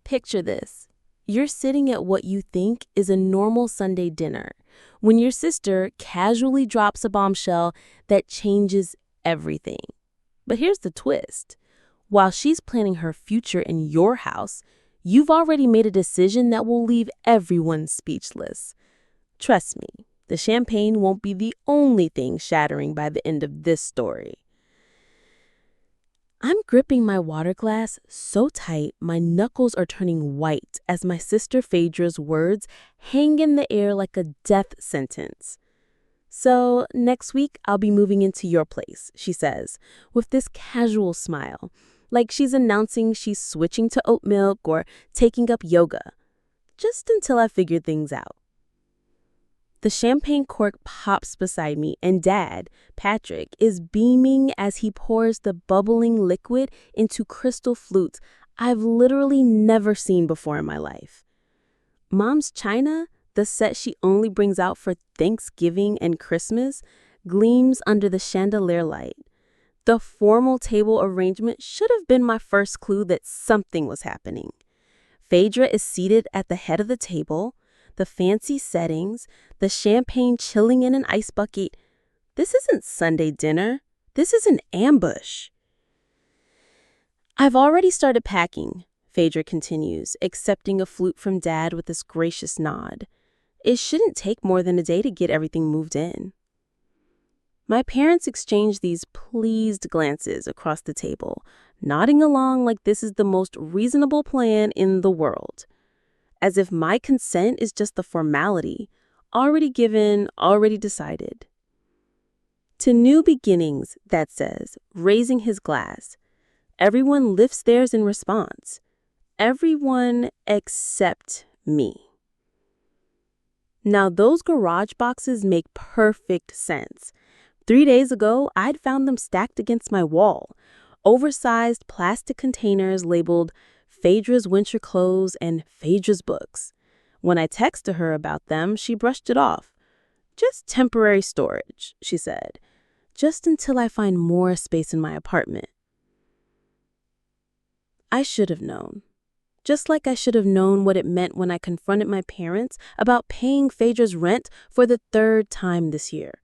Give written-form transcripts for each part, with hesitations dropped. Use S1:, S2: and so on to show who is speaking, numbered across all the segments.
S1: Picture this. You're sitting at what you think is a normal Sunday dinner when your sister casually drops a bombshell that changes everything. But here's the twist. While she's planning her future in your house, you've already made a decision that will leave everyone speechless. Trust me, the champagne won't be the only thing shattering by the end of this story. I'm gripping my water glass so tight my knuckles are turning white as my sister Phaedra's words hang in the air like a death sentence. So next week I'll be moving into your place, she says, with this casual smile, like she's announcing she's switching to oat milk or taking up yoga, just until I figure things out. The champagne cork pops beside me, and Dad, Patrick, is beaming as he pours the bubbling liquid into crystal flutes I've literally never seen before in my life. Mom's china, the set she only brings out for Thanksgiving and Christmas, gleams under the chandelier light. The formal table arrangement should have been my first clue that something was happening. Phaedra is seated at the head of the table, the fancy settings, the champagne chilling in an ice bucket. This isn't Sunday dinner. This is an ambush. I've already started packing, Phaedra continues, accepting a flute from Dad with this gracious nod. It shouldn't take more than a day to get everything moved in. My parents exchange these pleased glances across the table, nodding along like this is the most reasonable plan in the world. As if my consent is just the formality, already given, already decided. To new beginnings, that says, raising his glass. Everyone lifts theirs in response. Everyone except me. Now those garage boxes make perfect sense. 3 days ago, I'd found them stacked against my wall. Oversized plastic containers labeled Phaedra's winter clothes and Phaedra's books. When I texted her about them, she brushed it off. Just temporary storage, she said. Just until I find more space in my apartment. I should have known. Just like I should have known what it meant when I confronted my parents about paying Phaedra's rent for the 3rd time this year.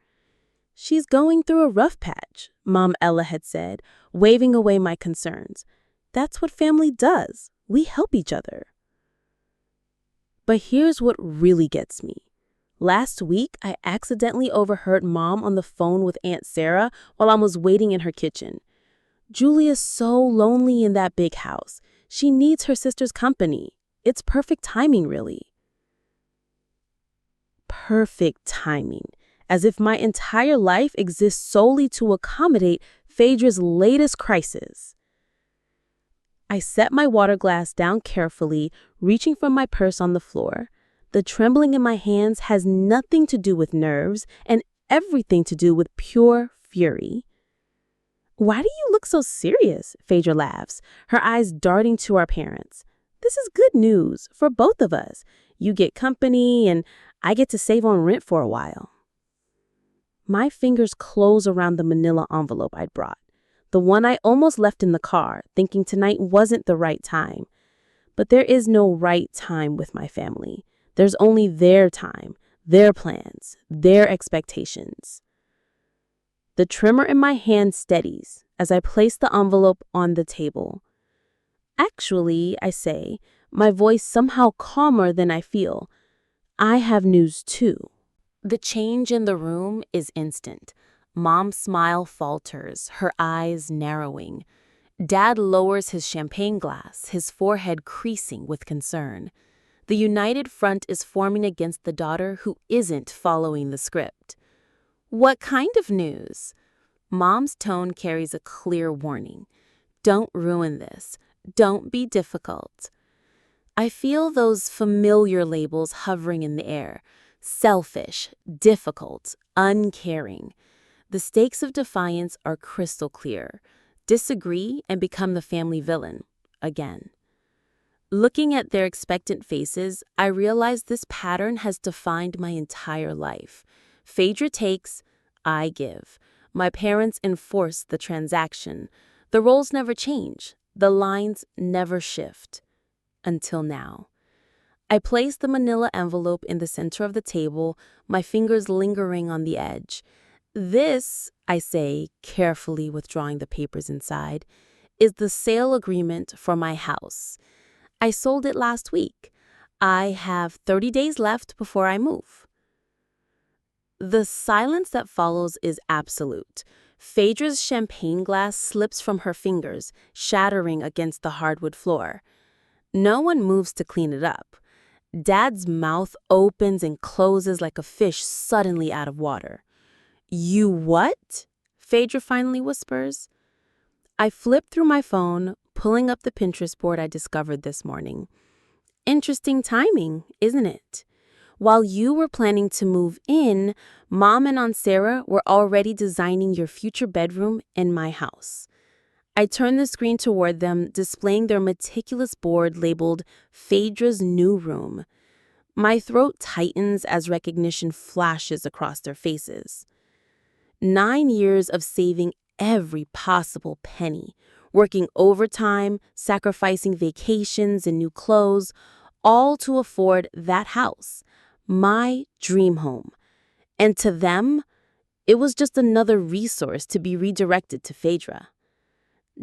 S1: She's going through a rough patch, Mom Ella had said, waving away my concerns. That's what family does. We help each other. But here's what really gets me. Last week, I accidentally overheard Mom on the phone with Aunt Sarah while I was waiting in her kitchen. Julia's so lonely in that big house. She needs her sister's company. It's perfect timing, really. Perfect timing. As if my entire life exists solely to accommodate Phaedra's latest crisis. I set my water glass down carefully, reaching for my purse on the floor. The trembling in my hands has nothing to do with nerves and everything to do with pure fury. Why do you look so serious? Phaedra laughs, her eyes darting to our parents. This is good news for both of us. You get company and I get to save on rent for a while. My fingers close around the manila envelope I'd brought. The one I almost left in the car, thinking tonight wasn't the right time. But there is no right time with my family. There's only their time, their plans, their expectations. The tremor in my hand steadies as I place the envelope on the table. Actually, I say, my voice somehow calmer than I feel. I have news too. The change in the room is instant. Mom's smile falters, her eyes narrowing. Dad lowers his champagne glass, his forehead creasing with concern. The united front is forming against the daughter who isn't following the script. What kind of news? Mom's tone carries a clear warning. Don't ruin this. Don't be difficult. I feel those familiar labels hovering in the air. Selfish, difficult, uncaring. The stakes of defiance are crystal clear. Disagree and become the family villain, again. Looking at their expectant faces, I realize this pattern has defined my entire life. Phaedra takes, I give. My parents enforce the transaction. The roles never change. The lines never shift. until now. I place the manila envelope in the center of the table, my fingers lingering on the edge. This, I say, carefully withdrawing the papers inside, is the sale agreement for my house. I sold it last week. I have 30 days left before I move. The silence that follows is absolute. Phaedra's champagne glass slips from her fingers, shattering against the hardwood floor. No one moves to clean it up. Dad's mouth opens and closes like a fish suddenly out of water. "You what?" Phaedra finally whispers. I flip through my phone, pulling up the Pinterest board I discovered this morning. Interesting timing, isn't it? While you were planning to move in, Mom and Aunt Sarah were already designing your future bedroom in my house. I turn the screen toward them, displaying their meticulous board labeled Phaedra's New Room. My throat tightens as recognition flashes across their faces. 9 years of saving every possible penny, working overtime, sacrificing vacations and new clothes, all to afford that house, my dream home. And to them, it was just another resource to be redirected to Phaedra.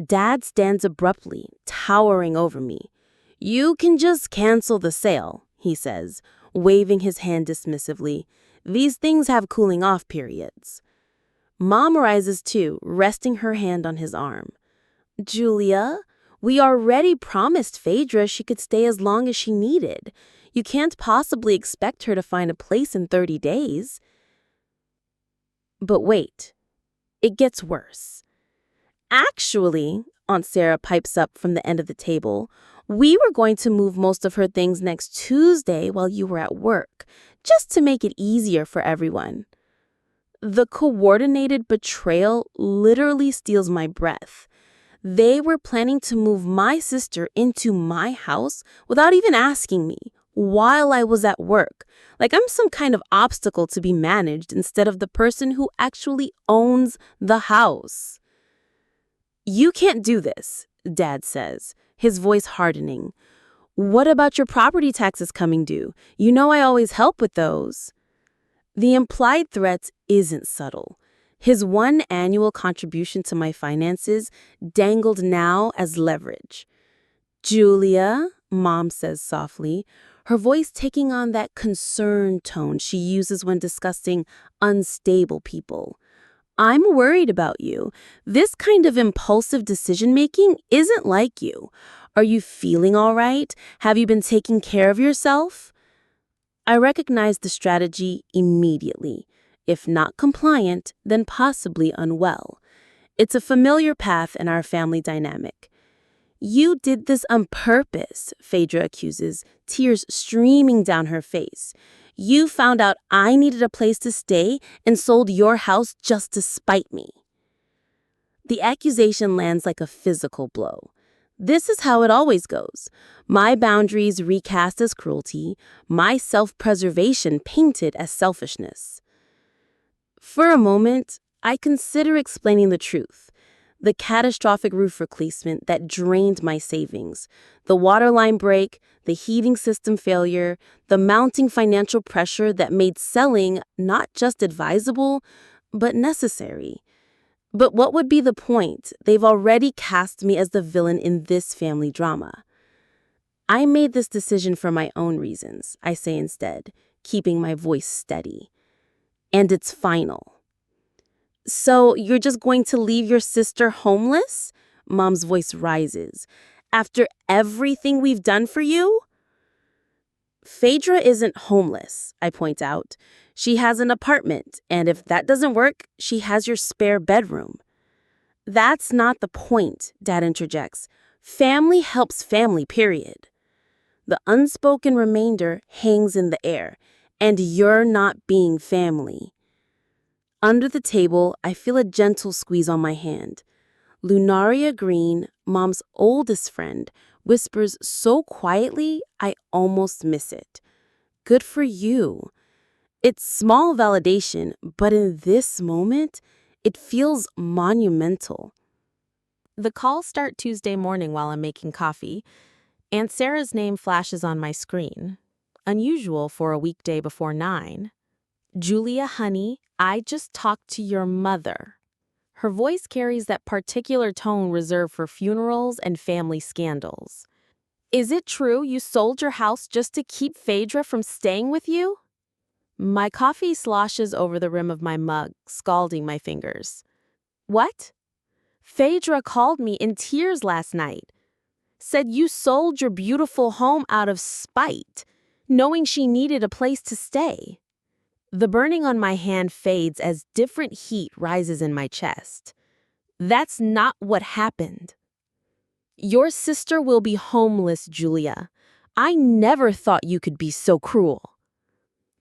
S1: Dad stands abruptly, towering over me. "You can just cancel the sale," he says, waving his hand dismissively. "These things have cooling off periods." Mom rises too, resting her hand on his arm. "Julia, we already promised Phaedra she could stay as long as she needed. You can't possibly expect her to find a place in 30 days. But wait, it gets worse. "Actually," Aunt Sarah pipes up from the end of the table, "we were going to move most of her things next Tuesday while you were at work, just to make it easier for everyone." The coordinated betrayal literally steals my breath. They were planning to move my sister into my house without even asking me, while I was at work, like I'm some kind of obstacle to be managed instead of the person who actually owns the house. "You can't do this," Dad says, his voice hardening. "What about your property taxes coming due? You know I always help with those." The implied threat isn't subtle. His one annual contribution to my finances dangled now as leverage. "Julia," Mom says softly, her voice taking on that concerned tone she uses when discussing unstable people. "I'm worried about you. This kind of impulsive decision-making isn't like you. Are you feeling all right? Have you been taking care of yourself?" I recognize the strategy immediately. If not compliant, then possibly unwell. It's a familiar path in our family dynamic. "You did this on purpose," Phaedra accuses, tears streaming down her face. "You found out I needed a place to stay and sold your house just to spite me." The accusation lands like a physical blow. This is how it always goes. My boundaries recast as cruelty, my self-preservation painted as selfishness. For a moment, I consider explaining the truth. The catastrophic roof replacement that drained my savings, the water line break, the heating system failure, the mounting financial pressure that made selling not just advisable, but necessary. But what would be the point? They've already cast me as the villain in this family drama. "I made this decision for my own reasons," I say instead, keeping my voice steady. "And it's final." "So you're just going to leave your sister homeless?" Mom's voice rises. "After everything we've done for you?" "Phaedra isn't homeless," I point out. "She has an apartment, and if that doesn't work, she has your spare bedroom." "That's not the point," Dad interjects. "Family helps family, period." The unspoken remainder hangs in the air. "And you're not being family." Under the table, I feel a gentle squeeze on my hand. Lunaria Green, Mom's oldest friend, whispers so quietly I almost miss it. "Good for you." It's small validation, but in this moment, it feels monumental. The calls start Tuesday morning while I'm making coffee. Aunt Sarah's name flashes on my screen. Unusual for a weekday before 9. Julia, honey, I just talked to your mother. Her voice carries that particular tone reserved for funerals and family scandals. Is it true you sold your house just to keep Phaedra from staying with you? My coffee sloshes over the rim of my mug, scalding my fingers. What? Phaedra called me in tears last night. Said you sold your beautiful home out of spite, knowing she needed a place to stay. The burning on my hand fades as different heat rises in my chest. That's not what happened. Your sister will be homeless, Julia. I never thought you could be so cruel.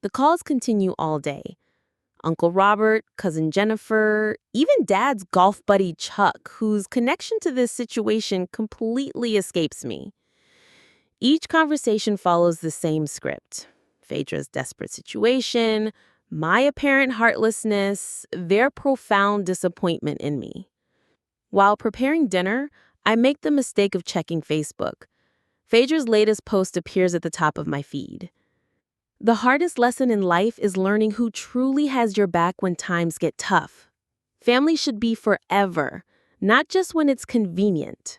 S1: The calls continue all day. Uncle Robert, Cousin Jennifer, even Dad's golf buddy Chuck, whose connection to this situation completely escapes me. Each conversation follows the same script. Phaedra's desperate situation, my apparent heartlessness, their profound disappointment in me. While preparing dinner, I make the mistake of checking Facebook. Phaedra's latest post appears at the top of my feed. The hardest lesson in life is learning who truly has your back when times get tough. Family should be forever, not just when it's convenient.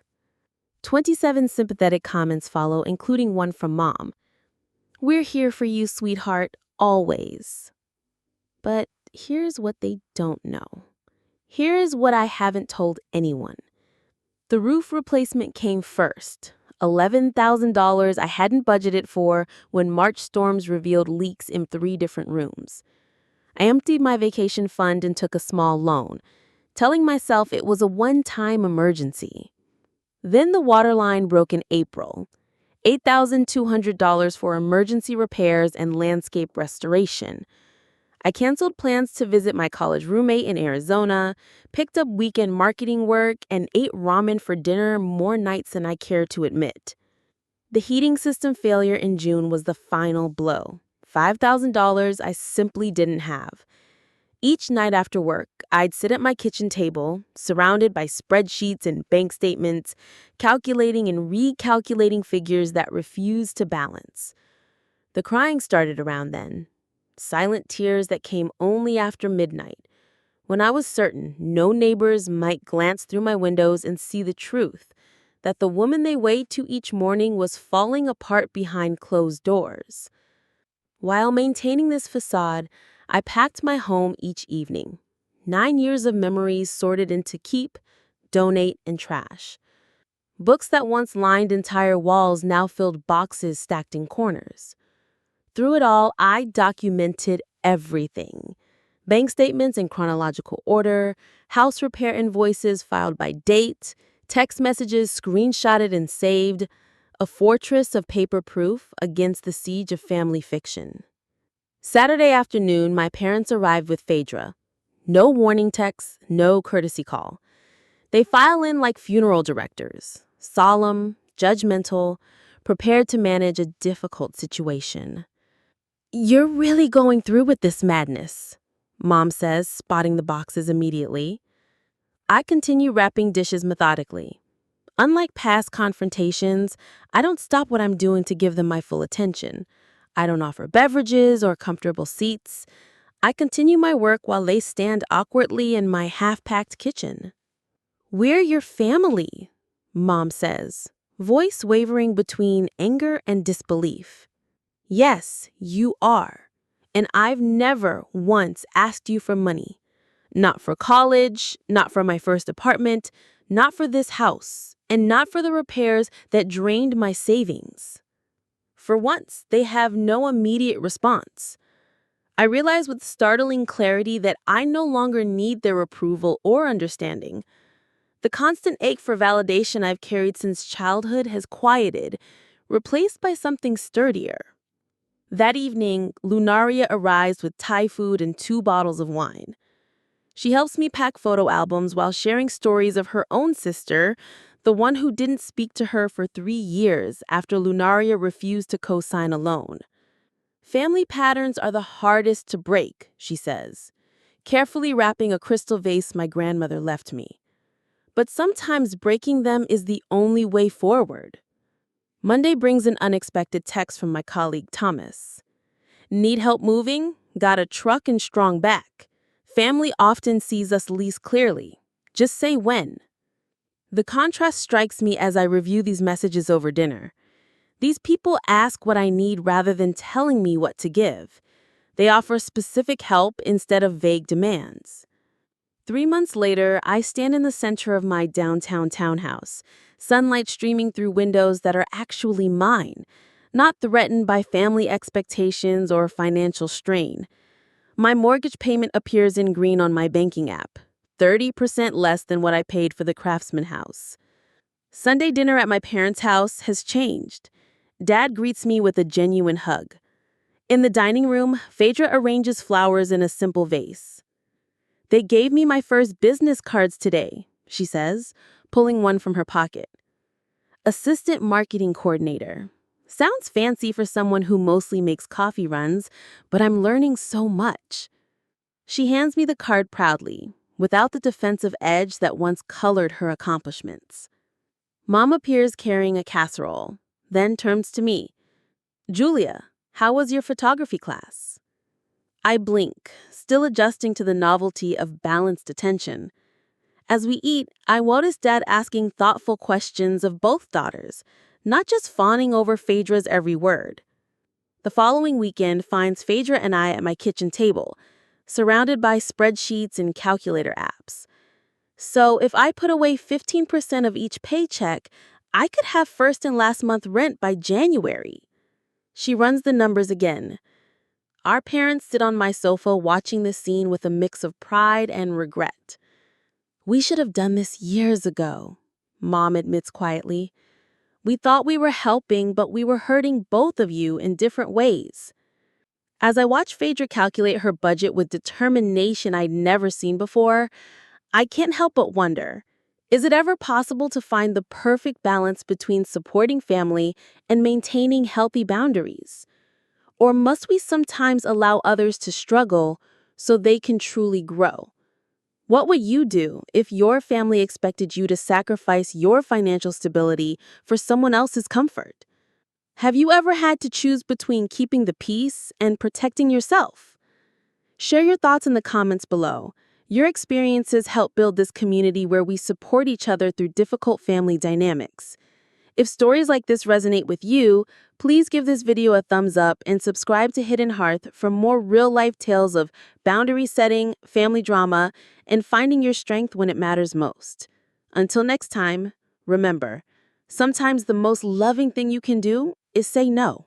S1: 27 sympathetic comments follow, including one from Mom. We're here for you, sweetheart, always. But here's what they don't know. Here's what I haven't told anyone. The roof replacement came first. $11,000 I hadn't budgeted for when March storms revealed leaks in 3 different rooms. I emptied my vacation fund and took a small loan, telling myself it was a one-time emergency. Then the water line broke in April. $8,200 for emergency repairs and landscape restoration. I canceled plans to visit my college roommate in Arizona, picked up weekend marketing work, and ate ramen for dinner more nights than I care to admit. The heating system failure in June was the final blow. $5,000 I simply didn't have. Each night after work, I'd sit at my kitchen table, surrounded by spreadsheets and bank statements, calculating and recalculating figures that refused to balance. The crying started around then. Silent tears that came only after midnight, when I was certain no neighbors might glance through my windows and see the truth, that the woman they weighed to each morning was falling apart behind closed doors. While maintaining this facade, I packed my home each evening. 9 years of memories sorted into keep, donate, and trash. Books that once lined entire walls now filled boxes stacked in corners. Through it all, I documented everything. Bank statements in chronological order, house repair invoices filed by date, text messages screenshotted and saved, a fortress of paper proof against the siege of family fiction. Saturday afternoon, my parents arrived with Phaedra. No warning texts, no courtesy call. They file in like funeral directors, solemn, judgmental, prepared to manage a difficult situation. You're really going through with this madness, Mom says, spotting the boxes immediately. I continue wrapping dishes methodically. Unlike past confrontations, I don't stop what I'm doing to give them my full attention. I don't offer beverages or comfortable seats. I continue my work while they stand awkwardly in my half-packed kitchen. We're your family, Mom says, voice wavering between anger and disbelief. Yes, you are. And I've never once asked you for money. Not for college, not for my first apartment, not for this house, and not for the repairs that drained my savings. For once, they have no immediate response. I realize with startling clarity that I no longer need their approval or understanding. The constant ache for validation I've carried since childhood has quieted, replaced by something sturdier. That evening, Lunaria arrives with Thai food and 2 bottles of wine. She helps me pack photo albums while sharing stories of her own sister, the one who didn't speak to her for 3 years after Lunaria refused to co-sign a loan. Family patterns are the hardest to break, she says, carefully wrapping a crystal vase my grandmother left me. But sometimes breaking them is the only way forward. Monday brings an unexpected text from my colleague Thomas. Need help moving? Got a truck and strong back. Family often sees us least clearly. Just say when. The contrast strikes me as I review these messages over dinner. These people ask what I need rather than telling me what to give. They offer specific help instead of vague demands. 3 months later, I stand in the center of my downtown townhouse, sunlight streaming through windows that are actually mine, not threatened by family expectations or financial strain. My mortgage payment appears in green on my banking app, 30% less than what I paid for the Craftsman house. Sunday dinner at my parents' house has changed. Dad greets me with a genuine hug. In the dining room, Phaedra arranges flowers in a simple vase. They gave me my first business cards today, she says, pulling one from her pocket. Assistant marketing coordinator. Sounds fancy for someone who mostly makes coffee runs, but I'm learning so much. She hands me the card proudly, without the defensive edge that once colored her accomplishments. Mom appears carrying a casserole, then turns to me. Julia, how was your photography class? I blink, still adjusting to the novelty of balanced attention. As we eat, I notice Dad asking thoughtful questions of both daughters, not just fawning over Phaedra's every word. The following weekend finds Phaedra and I at my kitchen table, surrounded by spreadsheets and calculator apps. So if I put away 15% of each paycheck, I could have first and last month rent by January. She runs the numbers again. Our parents sit on my sofa watching the scene with a mix of pride and regret. We should have done this years ago, Mom admits quietly. We thought we were helping, but we were hurting both of you in different ways. As I watch Phaedra calculate her budget with determination I'd never seen before, I can't help but wonder, is it ever possible to find the perfect balance between supporting family and maintaining healthy boundaries? Or must we sometimes allow others to struggle so they can truly grow? What would you do if your family expected you to sacrifice your financial stability for someone else's comfort? Have you ever had to choose between keeping the peace and protecting yourself? Share your thoughts in the comments below. Your experiences help build this community where we support each other through difficult family dynamics. If stories like this resonate with you, please give this video a thumbs up and subscribe to Hidden Hearth for more real-life tales of boundary setting, family drama, and finding your strength when it matters most. Until next time, remember, sometimes the most loving thing you can do is say no.